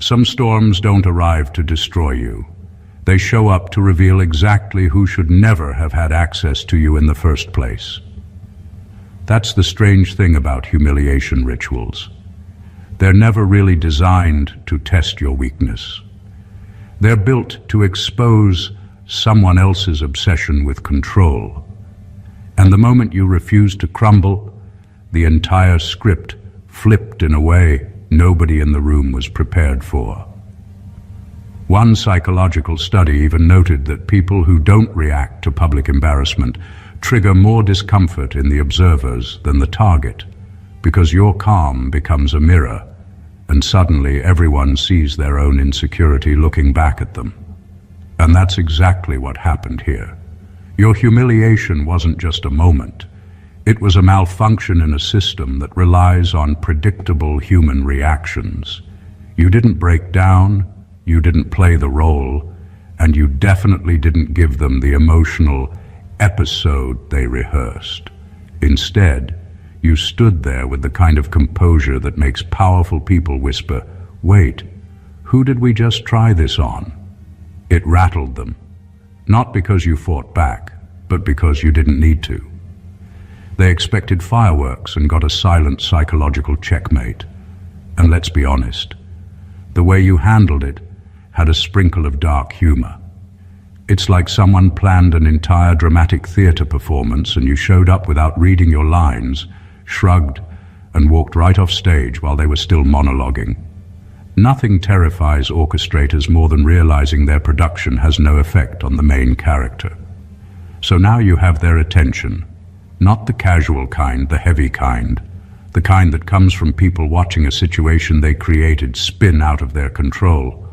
Some storms don't arrive to destroy you. They show up to reveal exactly who should never have had access to you in the first place. That's the strange thing about humiliation rituals. They're never really designed to test your weakness. They're built to expose someone else's obsession with control. And the moment you refuse to crumble, the entire script flipped in a way nobody in the room was prepared for. One psychological study even noted that people who don't react to public embarrassment trigger more discomfort in the observers than the target, because your calm becomes a mirror, and suddenly everyone sees their own insecurity looking back at them. And that's exactly what happened here. Your humiliation wasn't just a moment. It was a malfunction in a system that relies on predictable human reactions. You didn't break down, you didn't play the role, and you definitely didn't give them the emotional episode they rehearsed. Instead, you stood there with the kind of composure that makes powerful people whisper, "Wait, who did we just try this on?" It rattled them, not because you fought back, but because you didn't need to. They expected fireworks and got a silent psychological checkmate. And let's be honest, the way you handled it had a sprinkle of dark humor. It's like someone planned an entire dramatic theater performance and you showed up without reading your lines, shrugged, and walked right off stage while they were still monologuing. Nothing terrifies orchestrators more than realizing their production has no effect on the main character. So now you have their attention, not the casual kind, the heavy kind, the kind that comes from people watching a situation they created spin out of their control,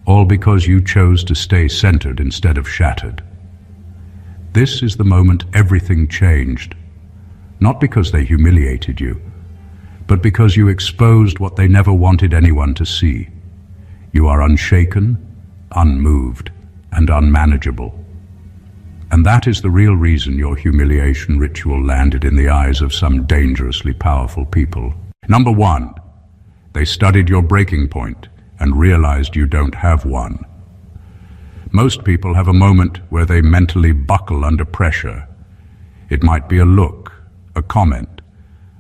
all because you chose to stay centered instead of shattered. This is the moment everything changed, not because they humiliated you, but because you exposed what they never wanted anyone to see. You are unshaken, unmoved, and unmanageable. And that is the real reason your humiliation ritual landed in the eyes of some dangerously powerful people. Number one, they studied your breaking point and realized you don't have one. Most people have a moment where they mentally buckle under pressure. It might be a look, a comment,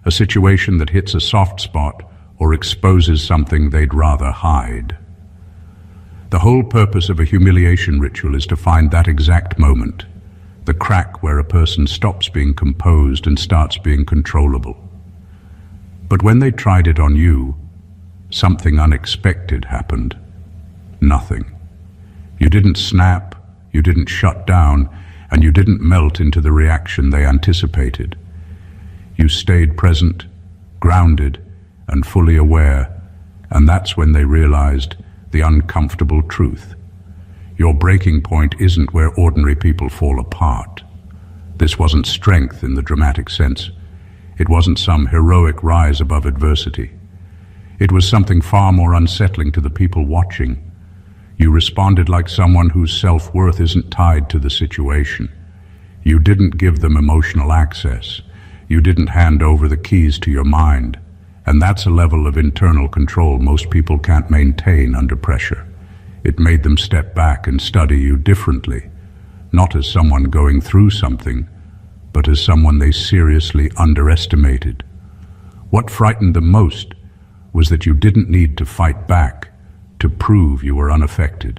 a situation that hits a soft spot or exposes something they'd rather hide. The whole purpose of a humiliation ritual is to find that exact moment, the crack where a person stops being composed and starts being controllable. But when they tried it on you, something unexpected happened. Nothing. You didn't snap, you didn't shut down, and you didn't melt into the reaction they anticipated. You stayed present, grounded, and fully aware, and that's when they realized the uncomfortable truth. Your breaking point isn't where ordinary people fall apart. This wasn't strength in the dramatic sense. It wasn't some heroic rise above adversity. It was something far more unsettling to the people watching. You responded like someone whose self-worth isn't tied to the situation. You didn't give them emotional access. You didn't hand over the keys to your mind. And that's a level of internal control most people can't maintain under pressure. It made them step back and study you differently, not as someone going through something, but as someone they seriously underestimated. What frightened them most was that you didn't need to fight back to prove you were unaffected.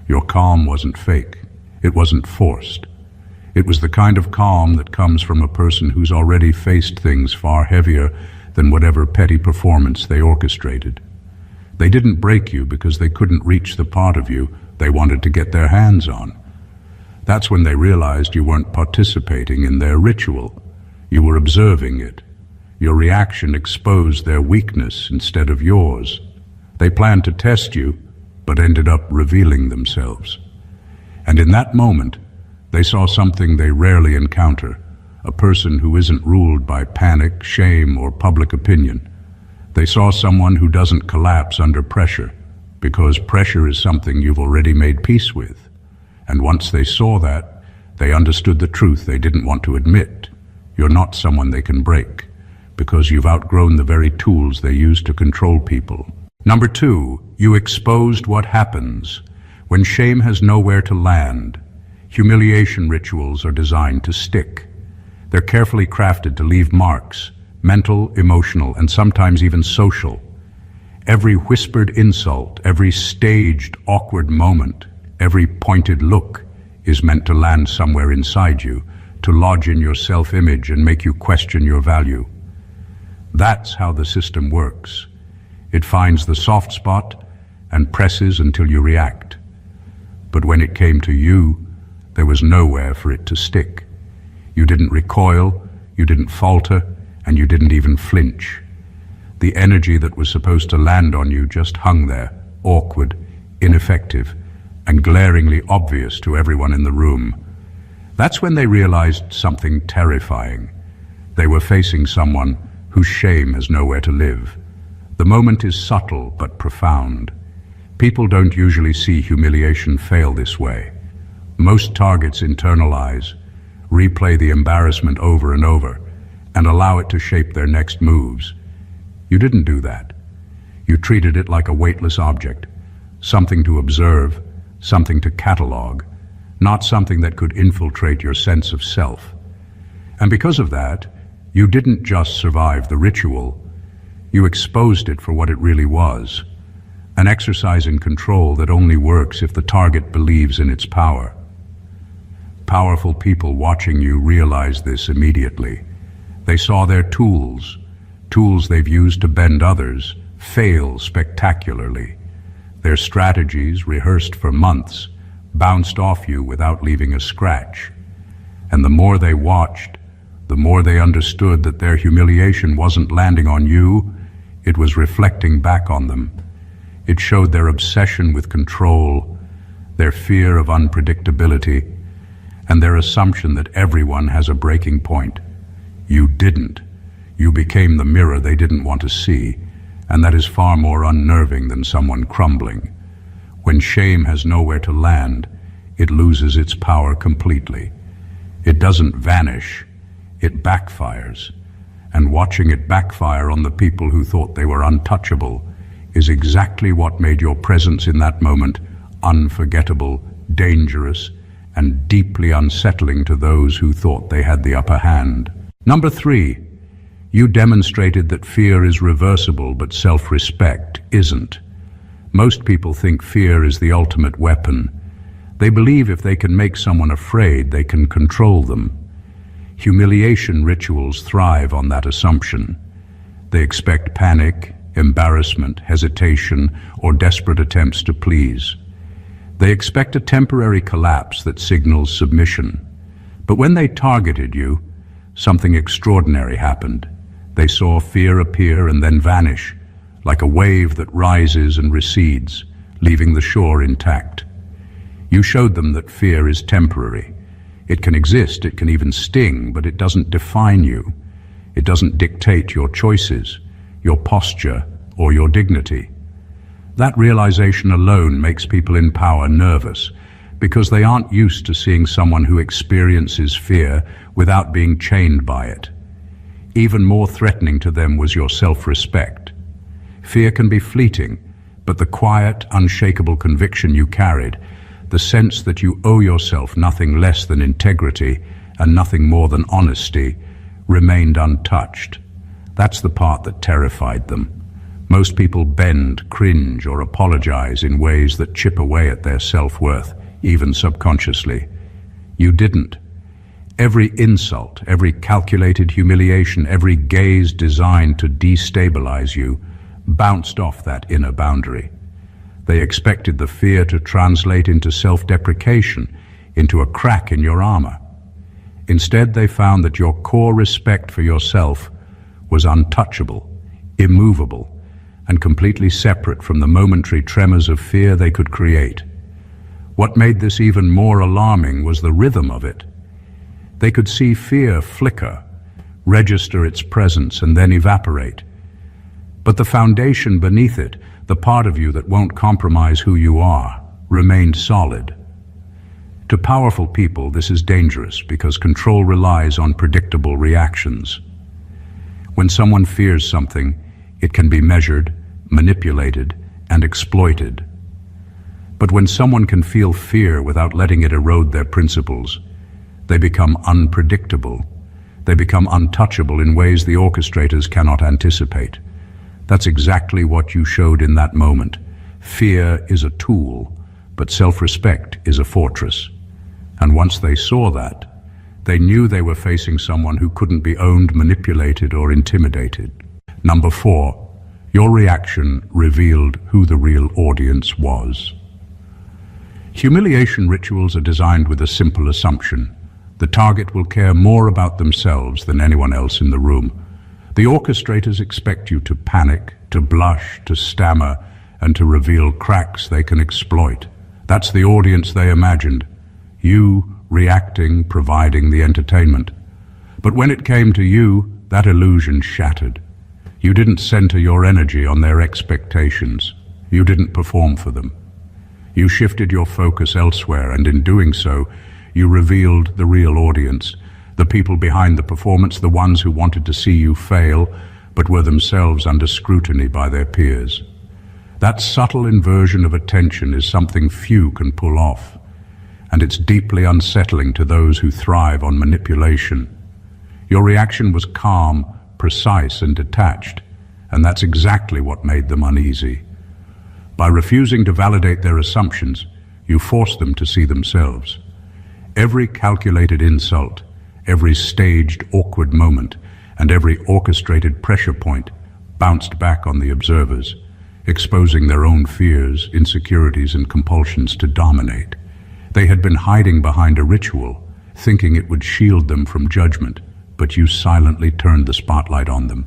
Your calm wasn't fake. It wasn't forced. It was the kind of calm that comes from a person who's already faced things far heavier than whatever petty performance they orchestrated. They didn't break you because they couldn't reach the part of you they wanted to get their hands on. That's when they realized you weren't participating in their ritual. You were observing it. Your reaction exposed their weakness instead of yours. They planned to test you, but ended up revealing themselves. And in that moment, they saw something they rarely encounter, a person who isn't ruled by panic, shame, or public opinion. They saw someone who doesn't collapse under pressure, because pressure is something you've already made peace with. And once they saw that, they understood the truth they didn't want to admit. You're not someone they can break, because you've outgrown the very tools they use to control people. Number 2, you exposed what happens when shame has nowhere to land. Humiliation rituals are designed to stick. They're carefully crafted to leave marks, mental, emotional, and sometimes even social. Every whispered insult, every staged, awkward moment, every pointed look is meant to land somewhere inside you, to lodge in your self-image and make you question your value. That's how the system works. It finds the soft spot and presses until you react. But when it came to you, there was nowhere for it to stick. You didn't recoil, you didn't falter, and you didn't even flinch. The energy that was supposed to land on you just hung there, awkward, ineffective, and glaringly obvious to everyone in the room. That's when they realized something terrifying. They were facing someone whose shame has nowhere to live. The moment is subtle but profound. People don't usually see humiliation fail this way. Most targets internalize, replay the embarrassment over and over, and allow it to shape their next moves. You didn't do that. You treated it like a weightless object, something to observe, something to catalog, not something that could infiltrate your sense of self. And because of that, you didn't just survive the ritual, you exposed it for what it really was, an exercise in control that only works if the target believes in its power. Powerful people watching you realized this immediately. They saw their tools they've used to bend others, fail spectacularly. Their strategies, rehearsed for months, bounced off you without leaving a scratch. And the more they watched, the more they understood that their humiliation wasn't landing on you, it was reflecting back on them. It showed their obsession with control, their fear of unpredictability, and their assumption that everyone has a breaking point. You didn't. You became the mirror they didn't want to see, and that is far more unnerving than someone crumbling. When shame has nowhere to land, it loses its power completely. It doesn't vanish, it backfires. And watching it backfire on the people who thought they were untouchable is exactly what made your presence in that moment unforgettable, dangerous, and deeply unsettling to those who thought they had the upper hand. Number 3, you demonstrated that fear is reversible, but self-respect isn't. Most people think fear is the ultimate weapon. They believe if they can make someone afraid, they can control them. Humiliation rituals thrive on that assumption. They expect panic, embarrassment, hesitation, or desperate attempts to please. They expect a temporary collapse that signals submission. But when they targeted you, something extraordinary happened. They saw fear appear and then vanish, like a wave that rises and recedes, leaving the shore intact. You showed them that fear is temporary. It can exist, it can even sting, but it doesn't define you. It doesn't dictate your choices, your posture, or your dignity. That realization alone makes people in power nervous, because they aren't used to seeing someone who experiences fear without being chained by it. Even more threatening to them was your self-respect. Fear can be fleeting, but the quiet, unshakable conviction you carried, the sense that you owe yourself nothing less than integrity and nothing more than honesty, remained untouched. That's the part that terrified them. Most people bend, cringe, or apologize in ways that chip away at their self-worth, even subconsciously. You didn't. Every insult, every calculated humiliation, every gaze designed to destabilize you bounced off that inner boundary. They expected the fear to translate into self-deprecation, into a crack in your armor. Instead, they found that your core respect for yourself was untouchable, immovable, and completely separate from the momentary tremors of fear they could create. What made this even more alarming was the rhythm of it. They could see fear flicker, register its presence, and then evaporate. But the foundation beneath it, the part of you that won't compromise who you are, remained solid. To powerful people, this is dangerous because control relies on predictable reactions. When someone fears something, it can be measured, manipulated, and exploited. But when someone can feel fear without letting it erode their principles, they become unpredictable. They become untouchable in ways the orchestrators cannot anticipate. That's exactly what you showed in that moment. Fear is a tool, but self-respect is a fortress. And once they saw that, they knew they were facing someone who couldn't be owned, manipulated, or intimidated. Number 4, your reaction revealed who the real audience was. Humiliation rituals are designed with a simple assumption. The target will care more about themselves than anyone else in the room. The orchestrators expect you to panic, to blush, to stammer, and to reveal cracks they can exploit. That's the audience they imagined. You reacting, providing the entertainment. But when it came to you, that illusion shattered. You didn't center your energy on their expectations. You didn't perform for them. You shifted your focus elsewhere, and in doing so, you revealed the real audience, the people behind the performance, the ones who wanted to see you fail, but were themselves under scrutiny by their peers. That subtle inversion of attention is something few can pull off, and it's deeply unsettling to those who thrive on manipulation. Your reaction was calm, precise, and detached, and that's exactly what made them uneasy. By refusing to validate their assumptions, you forced them to see themselves. Every calculated insult, every staged awkward moment, and every orchestrated pressure point bounced back on the observers, exposing their own fears, insecurities, and compulsions to dominate. They had been hiding behind a ritual, thinking it would shield them from judgment, but you silently turned the spotlight on them.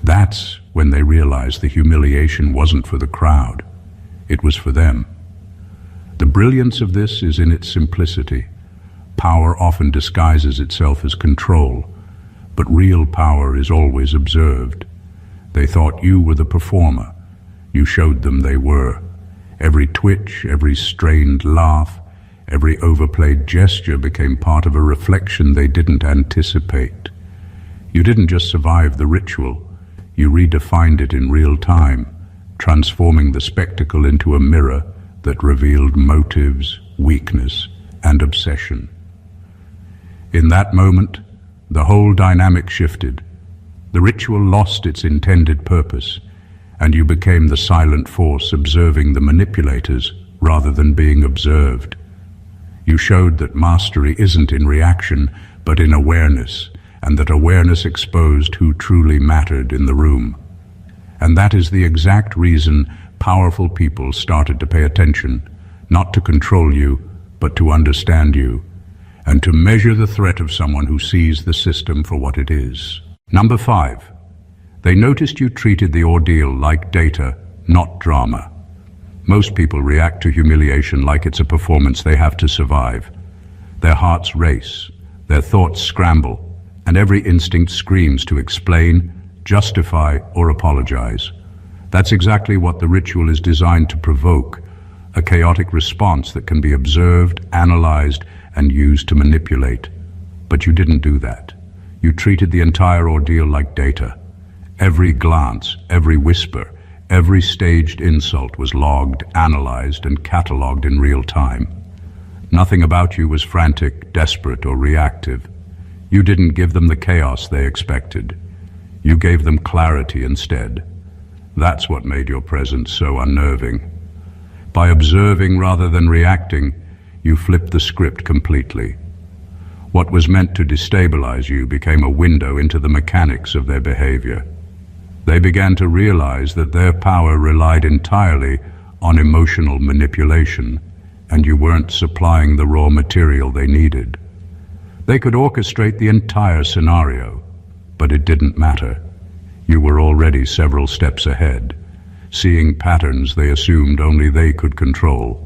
That's when they realized the humiliation wasn't for the crowd. It was for them. The brilliance of this is in its simplicity. Power often disguises itself as control, but real power is always observed. They thought you were the performer. You showed them they were. Every twitch, every strained laugh, every overplayed gesture became part of a reflection they didn't anticipate. You didn't just survive the ritual, you redefined it in real time, transforming the spectacle into a mirror that revealed motives, weakness, and obsession. In that moment, the whole dynamic shifted. The ritual lost its intended purpose, and you became the silent force observing the manipulators rather than being observed. You showed that mastery isn't in reaction, but in awareness, and that awareness exposed who truly mattered in the room. And that is the exact reason powerful people started to pay attention, not to control you, but to understand you, and to measure the threat of someone who sees the system for what it is. Number 5, they noticed you treated the ordeal like data, not drama. Most people react to humiliation like it's a performance they have to survive. Their hearts race, their thoughts scramble, and every instinct screams to explain, justify, or apologize. That's exactly what the ritual is designed to provoke, a chaotic response that can be observed, analyzed, and used to manipulate. But you didn't do that. You treated the entire ordeal like data. Every glance, every whisper, every staged insult was logged, analyzed, and cataloged in real time. Nothing about you was frantic, desperate, or reactive. You didn't give them the chaos they expected. You gave them clarity instead. That's what made your presence so unnerving. By observing rather than reacting, you flipped the script completely. What was meant to destabilize you became a window into the mechanics of their behavior. They began to realize that their power relied entirely on emotional manipulation, and you weren't supplying the raw material they needed. They could orchestrate the entire scenario, but it didn't matter. You were already several steps ahead, seeing patterns they assumed only they could control.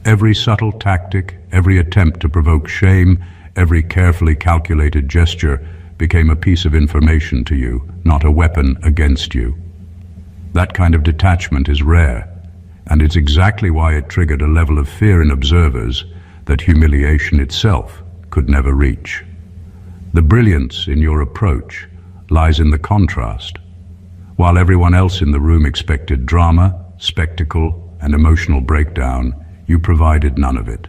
Every subtle tactic, every attempt to provoke shame, every carefully calculated gesture became a piece of information to you, not a weapon against you. That kind of detachment is rare, and it's exactly why it triggered a level of fear in observers that humiliation itself could never reach. The brilliance in your approach lies in the contrast. While everyone else in the room expected drama, spectacle, and emotional breakdown, you provided none of it.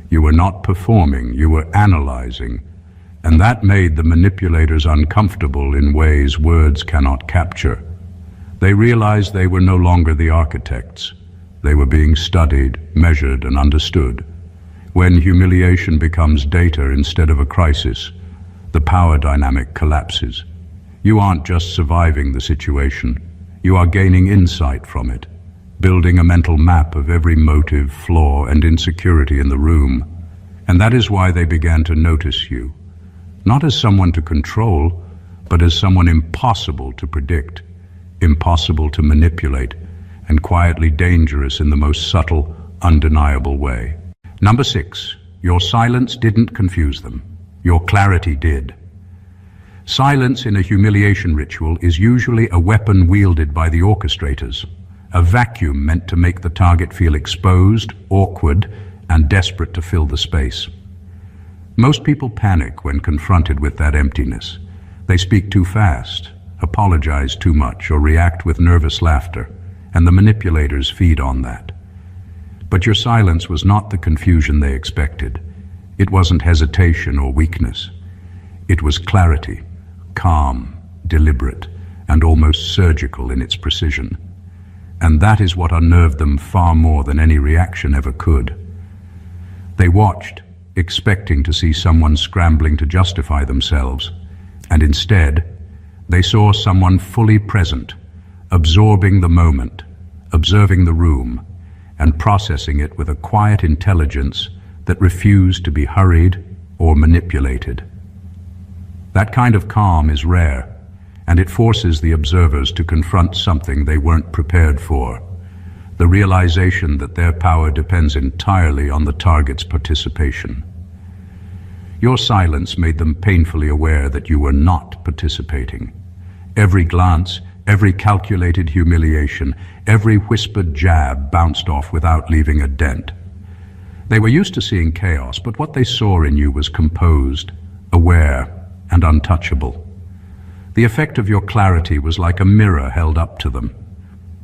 You were not performing, you were analyzing, and that made the manipulators uncomfortable in ways words cannot capture. They realized they were no longer the architects. They were being studied, measured, and understood. When humiliation becomes data instead of a crisis, the power dynamic collapses. You aren't just surviving the situation, you are gaining insight from it, building a mental map of every motive, flaw, and insecurity in the room. And that is why they began to notice you, not as someone to control, but as someone impossible to predict, impossible to manipulate, and quietly dangerous in the most subtle, undeniable way. Number 6, your silence didn't confuse them. Your clarity did. Silence in a humiliation ritual is usually a weapon wielded by the orchestrators, a vacuum meant to make the target feel exposed, awkward, and desperate to fill the space. Most people panic when confronted with that emptiness. They speak too fast, apologize too much, or react with nervous laughter, and the manipulators feed on that. But your silence was not the confusion they expected. It wasn't hesitation or weakness. It was clarity, calm, deliberate, and almost surgical in its precision. And that is what unnerved them far more than any reaction ever could. They watched, expecting to see someone scrambling to justify themselves, and instead, they saw someone fully present, absorbing the moment, observing the room, and processing it with a quiet intelligence that refused to be hurried or manipulated. That kind of calm is rare, and it forces the observers to confront something they weren't prepared for, the realization that their power depends entirely on the target's participation. Your silence made them painfully aware that you were not participating. Every glance, every calculated humiliation, every whispered jab bounced off without leaving a dent. They were used to seeing chaos, but what they saw in you was composed, aware, and untouchable. The effect of your clarity was like a mirror held up to them.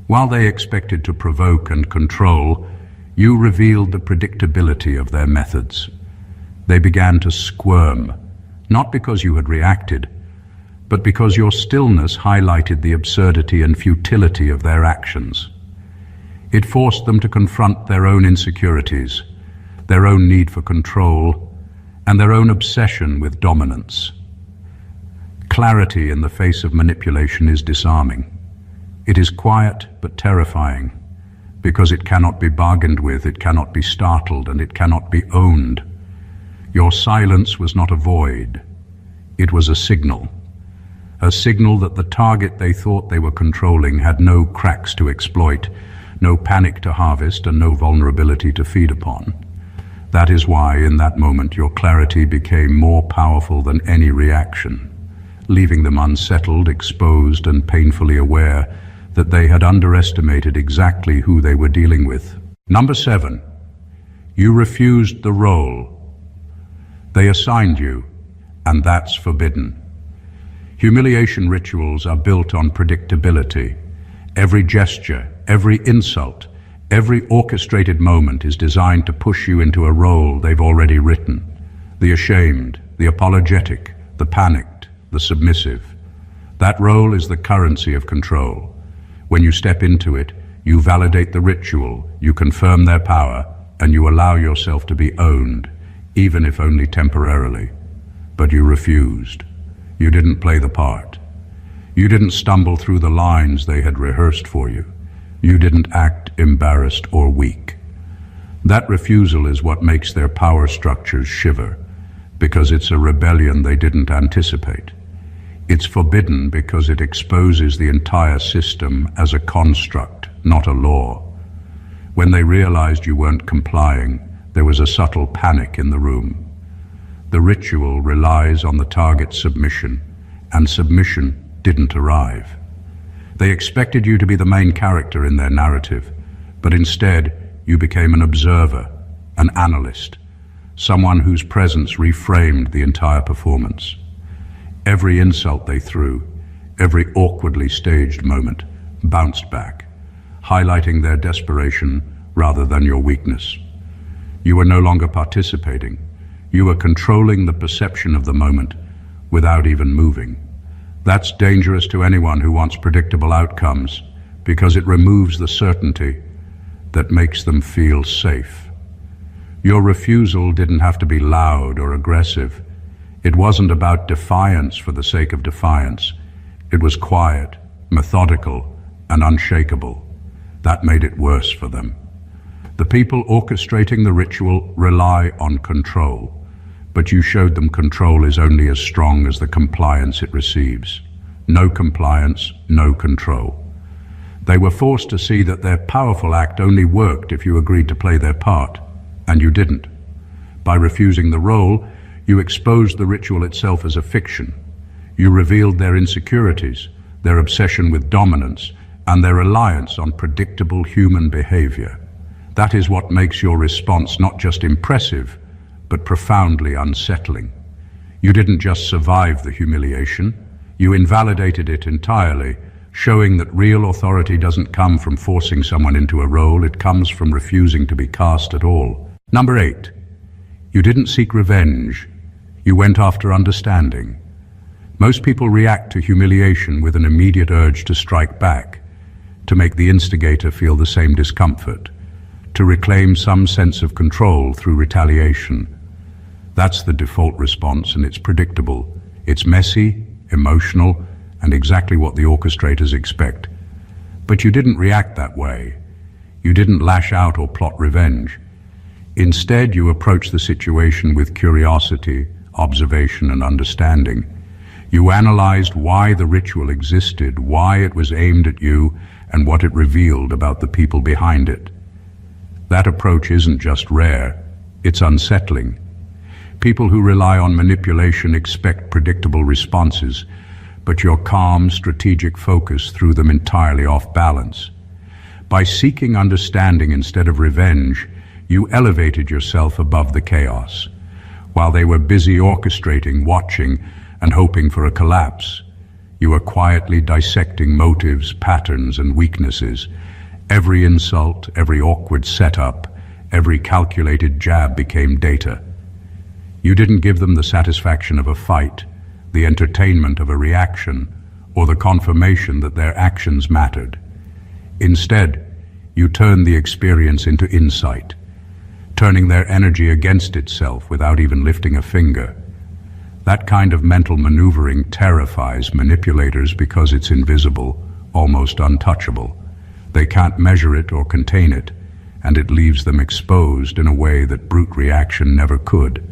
While they expected to provoke and control, you revealed the predictability of their methods. They began to squirm, not because you had reacted, but because your stillness highlighted the absurdity and futility of their actions. It forced them to confront their own insecurities, their own need for control, and their own obsession with dominance. Clarity in the face of manipulation is disarming. It is quiet but terrifying, because it cannot be bargained with, it cannot be startled, and it cannot be owned. Your silence was not a void. It was a signal that the target they thought they were controlling had no cracks to exploit, no panic to harvest, and no vulnerability to feed upon. That is why, in that moment, your clarity became more powerful than any reaction, leaving them unsettled, exposed, and painfully aware that they had underestimated exactly who they were dealing with. Number 7, you refused the role. They assigned you, and that's forbidden. Humiliation rituals are built on predictability. Every gesture, every insult, every orchestrated moment is designed to push you into a role they've already written. The ashamed, the apologetic, the panicked, the submissive. That role is the currency of control. When you step into it, you validate the ritual, you confirm their power, and you allow yourself to be owned, even if only temporarily. But you refused. You didn't play the part. You didn't stumble through the lines they had rehearsed for you. You didn't act embarrassed or weak. That refusal is what makes their power structures shiver, because it's a rebellion they didn't anticipate. It's forbidden because it exposes the entire system as a construct, not a law. When they realized you weren't complying, there was a subtle panic in the room. The ritual relies on the target's submission, and submission didn't arrive. They expected you to be the main character in their narrative, but instead you became an observer, an analyst, someone whose presence reframed the entire performance. Every insult they threw, every awkwardly staged moment, bounced back, highlighting their desperation rather than your weakness. You were no longer participating. You were controlling the perception of the moment without even moving. That's dangerous to anyone who wants predictable outcomes because it removes the certainty that makes them feel safe. Your refusal didn't have to be loud or aggressive. It wasn't about defiance for the sake of defiance. It was quiet, methodical, and unshakable. That made it worse for them. The people orchestrating the ritual rely on control, but you showed them control is only as strong as the compliance it receives. No compliance, no control. They were forced to see that their powerful act only worked if you agreed to play their part, and you didn't. By refusing the role, you exposed the ritual itself as a fiction. You revealed their insecurities, their obsession with dominance, and their reliance on predictable human behavior. That is what makes your response not just impressive, but profoundly unsettling. You didn't just survive the humiliation, you invalidated it entirely, showing that real authority doesn't come from forcing someone into a role, it comes from refusing to be cast at all. Number 8, you didn't seek revenge, you went after understanding. Most people react to humiliation with an immediate urge to strike back, to make the instigator feel the same discomfort, to reclaim some sense of control through retaliation. That's the default response, and it's predictable. It's messy, emotional, and exactly what the orchestrators expect. But you didn't react that way. You didn't lash out or plot revenge. Instead, you approached the situation with curiosity, observation, and understanding. You analyzed why the ritual existed, why it was aimed at you, and what it revealed about the people behind it. That approach isn't just rare, it's unsettling. People who rely on manipulation expect predictable responses, but your calm, strategic focus threw them entirely off balance. By seeking understanding instead of revenge, you elevated yourself above the chaos. While they were busy orchestrating, watching, and hoping for a collapse, you were quietly dissecting motives, patterns, and weaknesses. Every insult, every awkward setup, every calculated jab became data. You didn't give them the satisfaction of a fight, the entertainment of a reaction, or the confirmation that their actions mattered. Instead, you turned the experience into insight, turning their energy against itself without even lifting a finger. That kind of mental maneuvering terrifies manipulators because it's invisible, almost untouchable. They can't measure it or contain it, and it leaves them exposed in a way that brute reaction never could.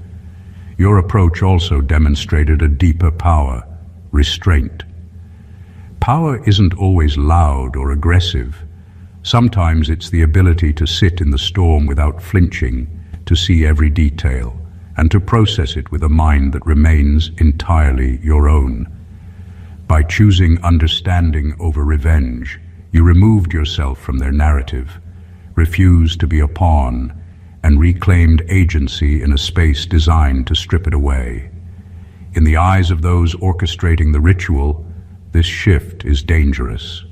Your approach also demonstrated a deeper power, restraint. Power isn't always loud or aggressive. Sometimes it's the ability to sit in the storm without flinching, to see every detail, and to process it with a mind that remains entirely your own. By choosing understanding over revenge, you removed yourself from their narrative, refused to be a pawn, and reclaimed agency in a space designed to strip it away. In the eyes of those orchestrating the ritual, this shift is dangerous.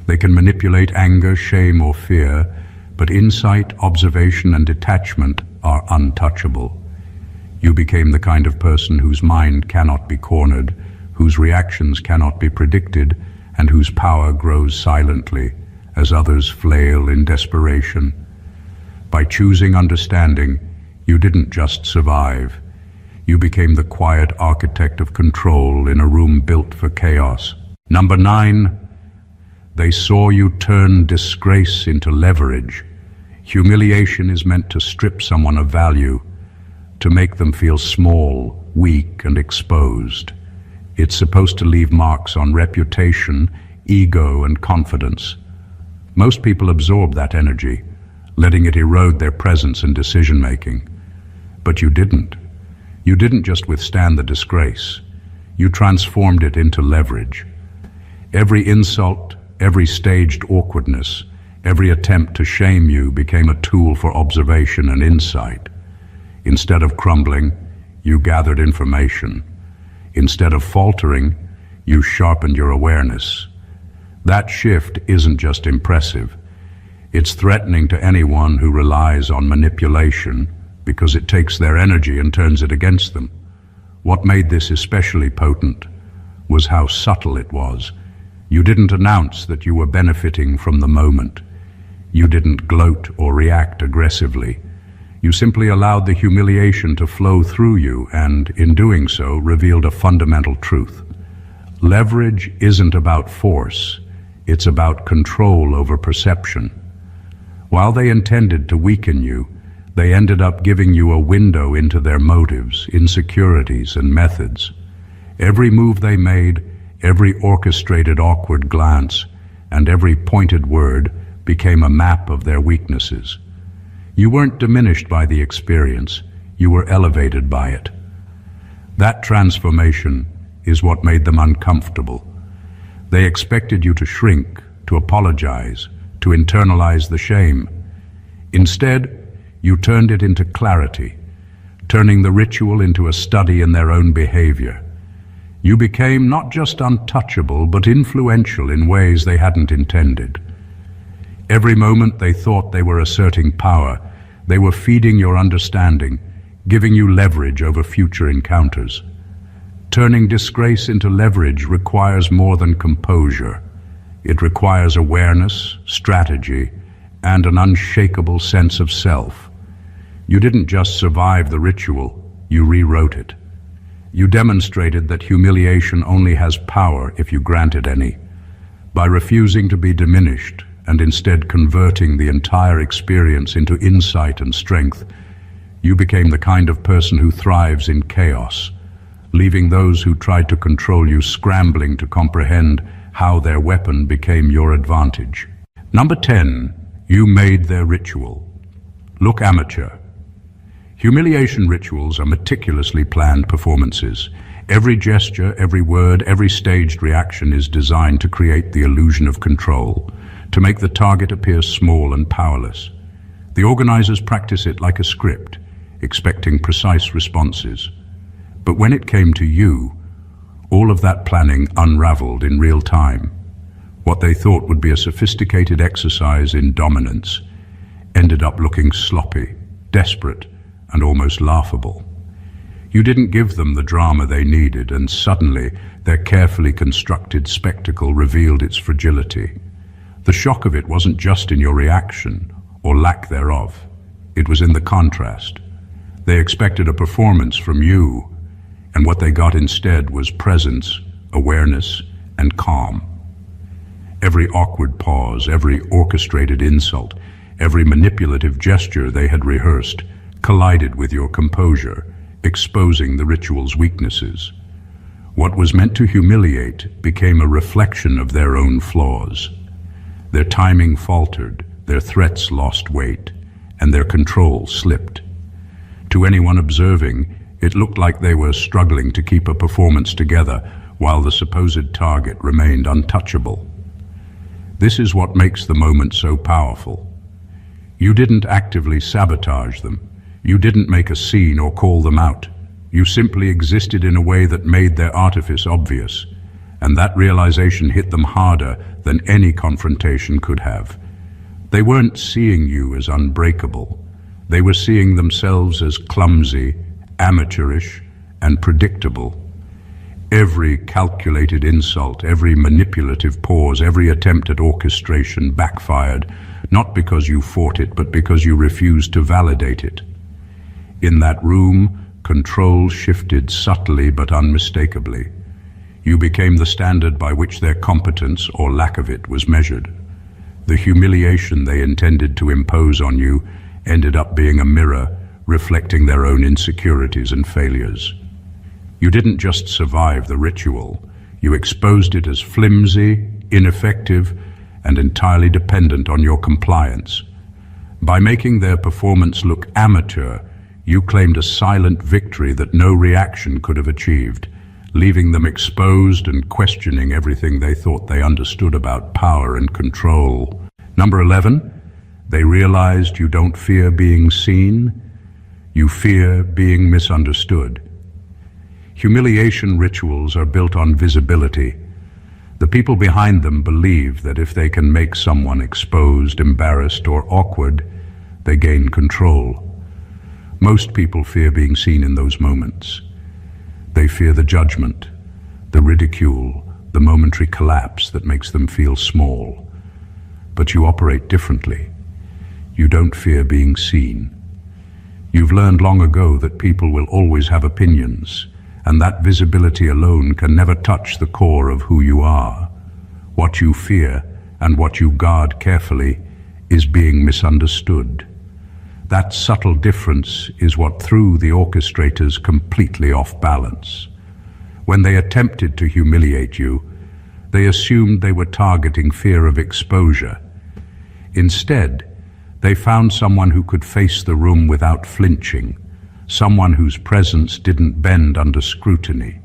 They can manipulate anger, shame, or fear, but insight, observation, and detachment are untouchable. You became the kind of person whose mind cannot be cornered, whose reactions cannot be predicted, and whose power grows silently as others flail in desperation. By choosing understanding, you didn't just survive. You became the quiet architect of control in a room built for chaos. Number 9, they saw you turn disgrace into leverage. Humiliation is meant to strip someone of value, to make them feel small, weak, and exposed. It's supposed to leave marks on reputation, ego, and confidence. Most people absorb that energy, letting it erode their presence and decision-making. But you didn't. You didn't just withstand the disgrace. You transformed it into leverage. Every insult, every staged awkwardness, every attempt to shame you became a tool for observation and insight. Instead of crumbling, you gathered information. Instead of faltering, You sharpened your awareness. That shift isn't just impressive. It's threatening to anyone who relies on manipulation because it takes their energy and turns it against them. What made this especially potent was how subtle it was. You didn't announce that you were benefiting from the moment. You didn't gloat or react aggressively. You simply allowed the humiliation to flow through you and, in doing so, revealed a fundamental truth. Leverage isn't about force. It's about control over perception. While they intended to weaken you, they ended up giving you a window into their motives, insecurities, and methods. Every move they made, every orchestrated awkward glance, and every pointed word became a map of their weaknesses. You weren't diminished by the experience, you were elevated by it. That transformation is what made them uncomfortable. They expected you to shrink, to apologize, to internalize the shame. Instead, you turned it into clarity, turning the ritual into a study in their own behavior. You became not just untouchable, but influential in ways they hadn't intended. Every moment they thought they were asserting power, they were feeding your understanding, giving you leverage over future encounters. Turning disgrace into leverage requires more than composure. It requires awareness, strategy, and an unshakable sense of self. You didn't just survive the ritual, you rewrote it. You demonstrated that humiliation only has power if you grant it any. By refusing to be diminished and instead converting the entire experience into insight and strength, you became the kind of person who thrives in chaos, leaving those who tried to control you scrambling to comprehend how their weapon became your advantage. Number 10, you made their ritual look amateur. Humiliation rituals are meticulously planned performances. Every gesture, every word, every staged reaction is designed to create the illusion of control, to make the target appear small and powerless. The organizers practice it like a script, expecting precise responses. But when it came to you, all of that planning unraveled in real time. What they thought would be a sophisticated exercise in dominance ended up looking sloppy, desperate, and almost laughable. You didn't give them the drama they needed, and suddenly their carefully constructed spectacle revealed its fragility. The shock of it wasn't just in your reaction, or lack thereof. It was in the contrast. They expected a performance from you, and what they got instead was presence, awareness, and calm. Every awkward pause, every orchestrated insult, every manipulative gesture they had rehearsed collided with your composure, exposing the ritual's weaknesses. What was meant to humiliate became a reflection of their own flaws. Their timing faltered, their threats lost weight, and their control slipped. To anyone observing, it looked like they were struggling to keep a performance together while the supposed target remained untouchable. This is what makes the moment so powerful. You didn't actively sabotage them. You didn't make a scene or call them out. You simply existed in a way that made their artifice obvious, and that realization hit them harder than any confrontation could have. They weren't seeing you as unbreakable. They were seeing themselves as clumsy, amateurish, and predictable. Every calculated insult, every manipulative pause, every attempt at orchestration backfired, not because you fought it, but because you refused to validate it. In that room, control shifted subtly but unmistakably. You became the standard by which their competence, or lack of it, was measured. The humiliation they intended to impose on you ended up being a mirror reflecting their own insecurities and failures. You didn't just survive the ritual, you exposed it as flimsy, ineffective, and entirely dependent on your compliance. By making their performance look amateur, you claimed a silent victory that no reaction could have achieved, leaving them exposed and questioning everything they thought they understood about power and control. Number 11, they realized you don't fear being seen, you fear being misunderstood. Humiliation rituals are built on visibility. The people behind them believe that if they can make someone exposed, embarrassed, or awkward, they gain control. Most people fear being seen in those moments. They fear the judgment, the ridicule, the momentary collapse that makes them feel small. But you operate differently. You don't fear being seen. You've learned long ago that people will always have opinions, and that visibility alone can never touch the core of who you are. What you fear and what you guard carefully is being misunderstood. That subtle difference is what threw the orchestrators completely off balance. When they attempted to humiliate you, they assumed they were targeting fear of exposure. Instead, they found someone who could face the room without flinching, someone whose presence didn't bend under scrutiny.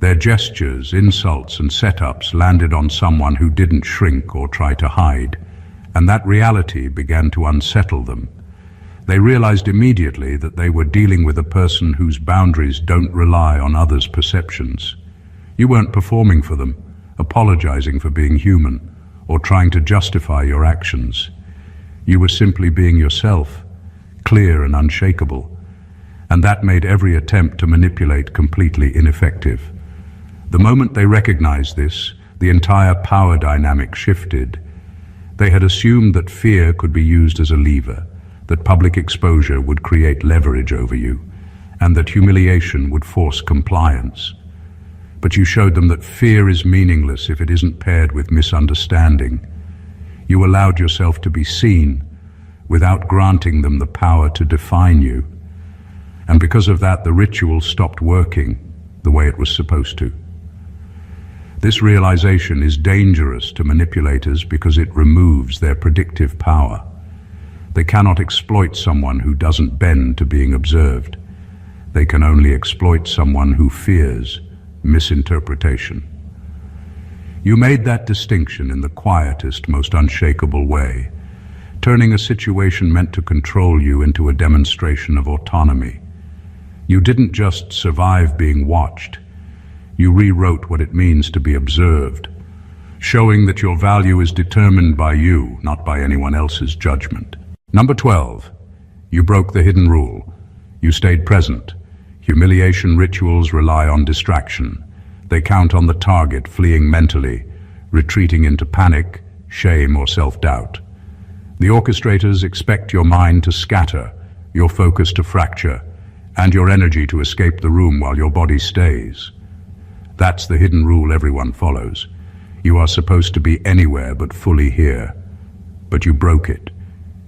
Their gestures, insults, and setups landed on someone who didn't shrink or try to hide, and that reality began to unsettle them. They realized immediately that they were dealing with a person whose boundaries don't rely on others' perceptions. You weren't performing for them, apologizing for being human, or trying to justify your actions. You were simply being yourself, clear and unshakable, and that made every attempt to manipulate completely ineffective. The moment they recognized this, the entire power dynamic shifted. They had assumed that fear could be used as a lever, that public exposure would create leverage over you, and that humiliation would force compliance. But you showed them that fear is meaningless if it isn't paired with misunderstanding. You allowed yourself to be seen without granting them the power to define you. And because of that, the ritual stopped working the way it was supposed to. This realization is dangerous to manipulators because it removes their predictive power. They cannot exploit someone who doesn't bend to being observed. They can only exploit someone who fears misinterpretation. You made that distinction in the quietest, most unshakable way, turning a situation meant to control you into a demonstration of autonomy. You didn't just survive being watched. You rewrote what it means to be observed, showing that your value is determined by you, not by anyone else's judgment. Number 12, you broke the hidden rule. You stayed present. Humiliation rituals rely on distraction. They count on the target fleeing mentally, retreating into panic, shame, or self-doubt. The orchestrators expect your mind to scatter, your focus to fracture, and your energy to escape the room while your body stays. That's the hidden rule everyone follows. You are supposed to be anywhere but fully here. But you broke it.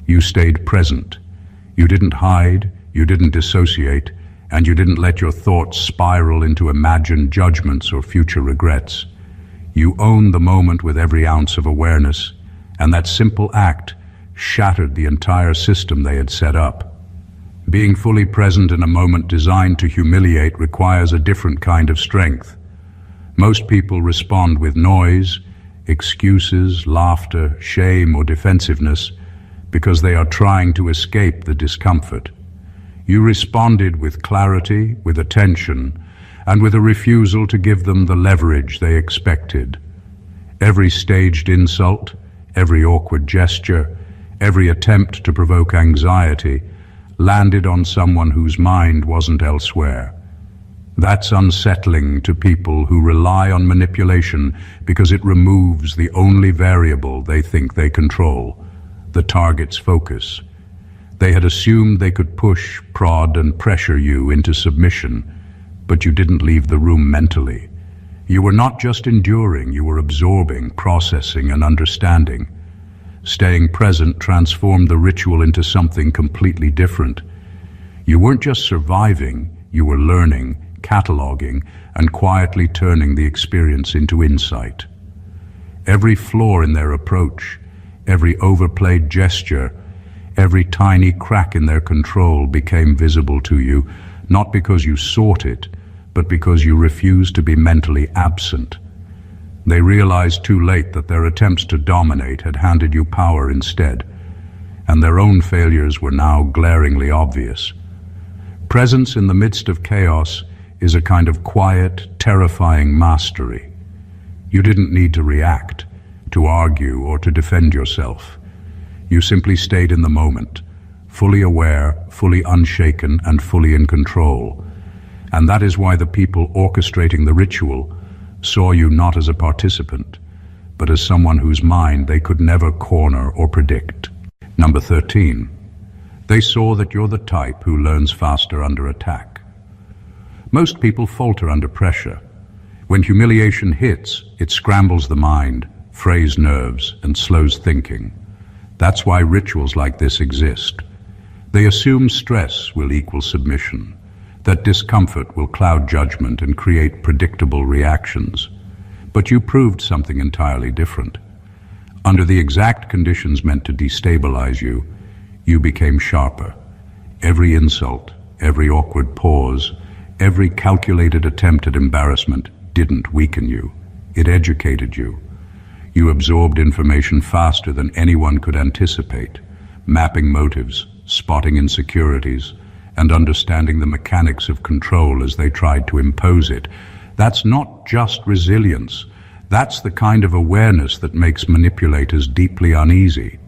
You stayed present. You didn't hide, you didn't dissociate, and you didn't let your thoughts spiral into imagined judgments or future regrets. You owned the moment with every ounce of awareness, and that simple act shattered the entire system they had set up. Being fully present in a moment designed to humiliate requires a different kind of strength. Most people respond with noise, excuses, laughter, shame, or defensiveness because they are trying to escape the discomfort. You responded with clarity, with attention, and with a refusal to give them the leverage they expected. Every staged insult, every awkward gesture, every attempt to provoke anxiety landed on someone whose mind wasn't elsewhere. That's unsettling to people who rely on manipulation because it removes the only variable they think they control, the target's focus. They had assumed they could push, prod, and pressure you into submission, but you didn't leave the room mentally. You were not just enduring, you were absorbing, processing, and understanding. Staying present transformed the ritual into something completely different. You weren't just surviving, you were learning, cataloging, and quietly turning the experience into insight. Every flaw in their approach, every overplayed gesture, every tiny crack in their control became visible to you, not because you sought it, but because you refused to be mentally absent. They realized too late that their attempts to dominate had handed you power instead, and their own failures were now glaringly obvious. Presence in the midst of chaos is a kind of quiet, terrifying mastery. You didn't need to react, to argue, or to defend yourself. You simply stayed in the moment, fully aware, fully unshaken, and fully in control. And that is why the people orchestrating the ritual saw you not as a participant, but as someone whose mind they could never corner or predict. Number 13. They saw that you're the type who learns faster under attack. Most people falter under pressure. When humiliation hits, it scrambles the mind, frays nerves, and slows thinking. That's why rituals like this exist. They assume stress will equal submission, that discomfort will cloud judgment and create predictable reactions. But you proved something entirely different. Under the exact conditions meant to destabilize you, you became sharper. Every insult, every awkward pause, every calculated attempt at embarrassment didn't weaken you. It educated you. You absorbed information faster than anyone could anticipate, mapping motives, spotting insecurities, and understanding the mechanics of control as they tried to impose it. That's not just resilience. That's the kind of awareness that makes manipulators deeply uneasy.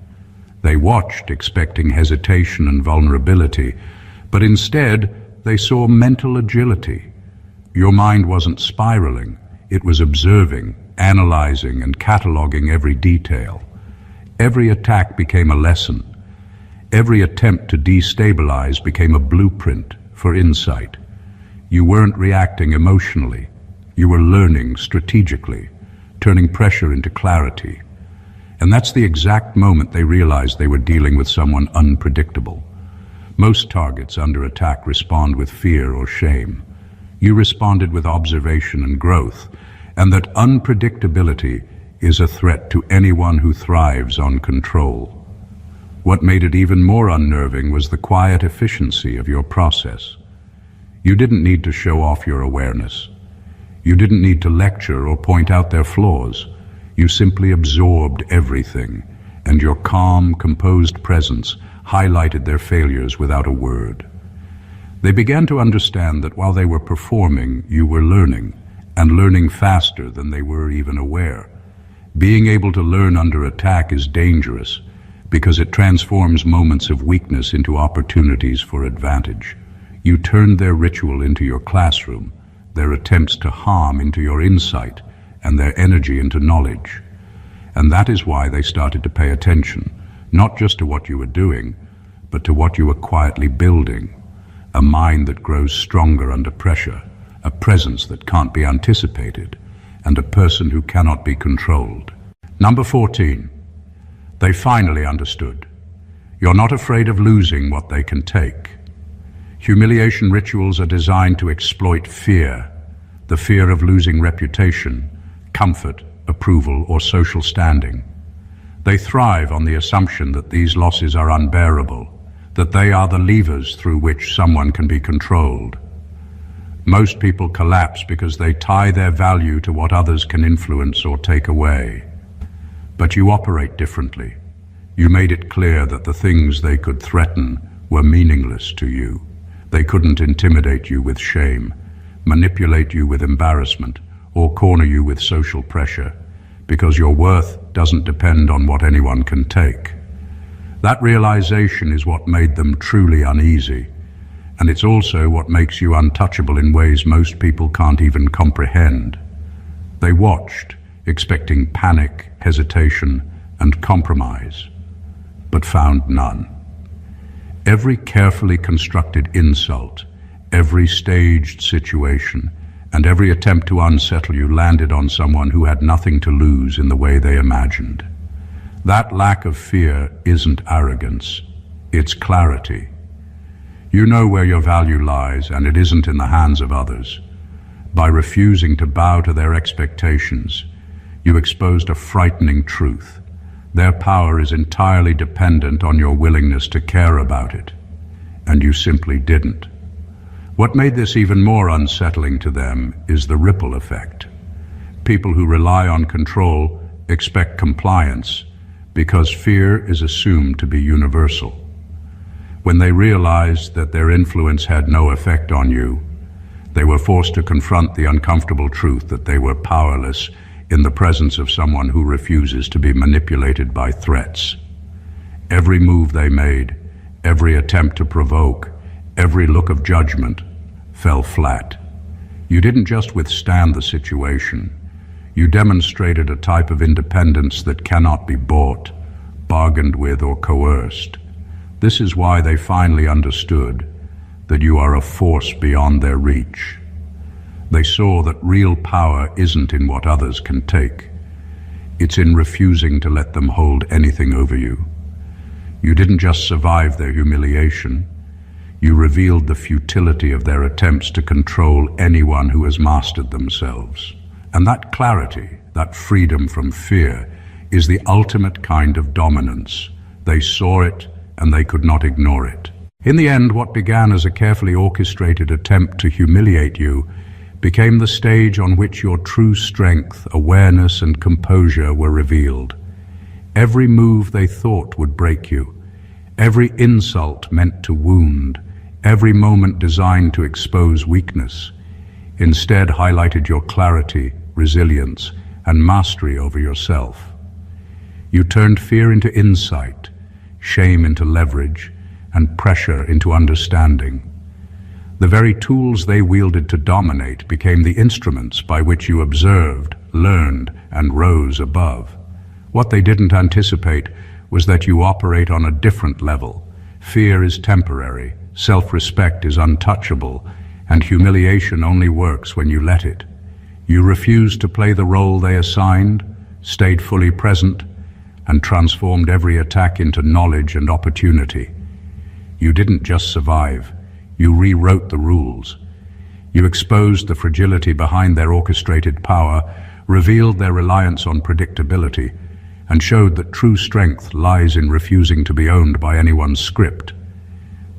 They watched, expecting hesitation and vulnerability, but instead they saw mental agility. Your mind wasn't spiraling. It was observing, analyzing, and cataloging every detail. Every attack became a lesson. Every attempt to destabilize became a blueprint for insight. You weren't reacting emotionally. You were learning strategically, turning pressure into clarity. And that's the exact moment they realized they were dealing with someone unpredictable. Most targets under attack respond with fear or shame. You responded with observation and growth, and that unpredictability is a threat to anyone who thrives on control. What made it even more unnerving was the quiet efficiency of your process. You didn't need to show off your awareness. You didn't need to lecture or point out their flaws. You simply absorbed everything, and your calm, composed presence highlighted their failures without a word. They began to understand that while they were performing, you were learning, and learning faster than they were even aware. Being able to learn under attack is dangerous because it transforms moments of weakness into opportunities for advantage. You turned their ritual into your classroom, their attempts to harm into your insight, and their energy into knowledge. And that is why they started to pay attention, not just to what you were doing, but to what you were quietly building. A mind that grows stronger under pressure, a presence that can't be anticipated, and a person who cannot be controlled. Number 14. They finally understood. You're not afraid of losing what they can take. Humiliation rituals are designed to exploit fear, the fear of losing reputation, comfort, approval, or social standing. They thrive on the assumption that these losses are unbearable, that they are the levers through which someone can be controlled. Most people collapse because they tie their value to what others can influence or take away. But you operate differently. You made it clear that the things they could threaten were meaningless to you. They couldn't intimidate you with shame, manipulate you with embarrassment, or corner you with social pressure, because your worth doesn't depend on what anyone can take. That realization is what made them truly uneasy, and it's also what makes you untouchable in ways most people can't even comprehend. They watched, expecting panic, hesitation, and compromise, but found none. Every carefully constructed insult, every staged situation, and every attempt to unsettle you landed on someone who had nothing to lose in the way they imagined. That lack of fear isn't arrogance, it's clarity. You know where your value lies, and it isn't in the hands of others. By refusing to bow to their expectations, you exposed a frightening truth. Their power is entirely dependent on your willingness to care about it, and you simply didn't. What made this even more unsettling to them is the ripple effect. People who rely on control expect compliance because fear is assumed to be universal. When they realized that their influence had no effect on you, They were forced to confront the uncomfortable truth that they were powerless in the presence of someone who refuses to be manipulated by threats. Every move they made, every attempt to provoke, every look of judgment fell flat. You didn't just withstand the situation. You demonstrated a type of independence that cannot be bought, bargained with, or coerced. This is why they finally understood that you are a force beyond their reach. They saw that real power isn't in what others can take. It's in refusing to let them hold anything over you. You didn't just survive their humiliation. You revealed the futility of their attempts to control anyone who has mastered themselves. And that clarity, that freedom from fear, is the ultimate kind of dominance. They saw it, and they could not ignore it. In the end, what began as a carefully orchestrated attempt to humiliate you became the stage on which your true strength, awareness, and composure were revealed. Every move they thought would break you, every insult meant to wound, every moment designed to expose weakness, instead highlighted your clarity, resilience, and mastery over yourself. You turned fear into insight, shame into leverage, and pressure into understanding. The very tools they wielded to dominate became the instruments by which you observed, learned, and rose above. What they didn't anticipate was that you operate on a different level. Fear is temporary, self-respect is untouchable, and humiliation only works when you let it. You refused to play the role they assigned, stayed fully present, and transformed every attack into knowledge and opportunity. You didn't just survive. You rewrote the rules. You exposed the fragility behind their orchestrated power, revealed their reliance on predictability, and showed that true strength lies in refusing to be owned by anyone's script.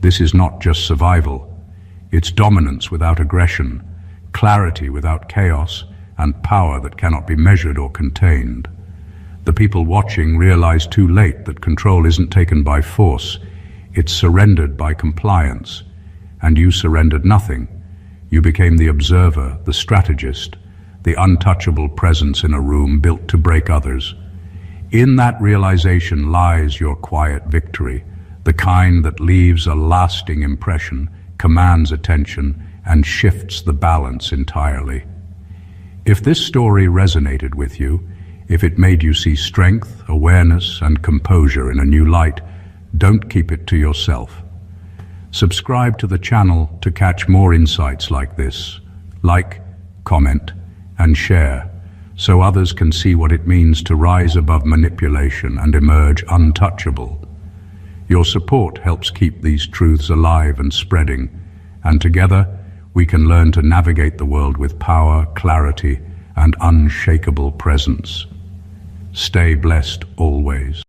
This is not just survival. It's dominance without aggression, clarity without chaos, and power that cannot be measured or contained. The people watching realize too late that control isn't taken by force, it's surrendered by compliance. And you surrendered nothing. You became the observer, the strategist, the untouchable presence in a room built to break others. In that realization lies your quiet victory, the kind that leaves a lasting impression, commands attention, and shifts the balance entirely. If this story resonated with you, if it made you see strength, awareness, and composure in a new light, don't keep it to yourself. Subscribe to the channel to catch more insights like this. Like, comment, and share, so others can see what it means to rise above manipulation and emerge untouchable. Your support helps keep these truths alive and spreading, and together we can learn to navigate the world with power, clarity, and unshakable presence. Stay blessed always.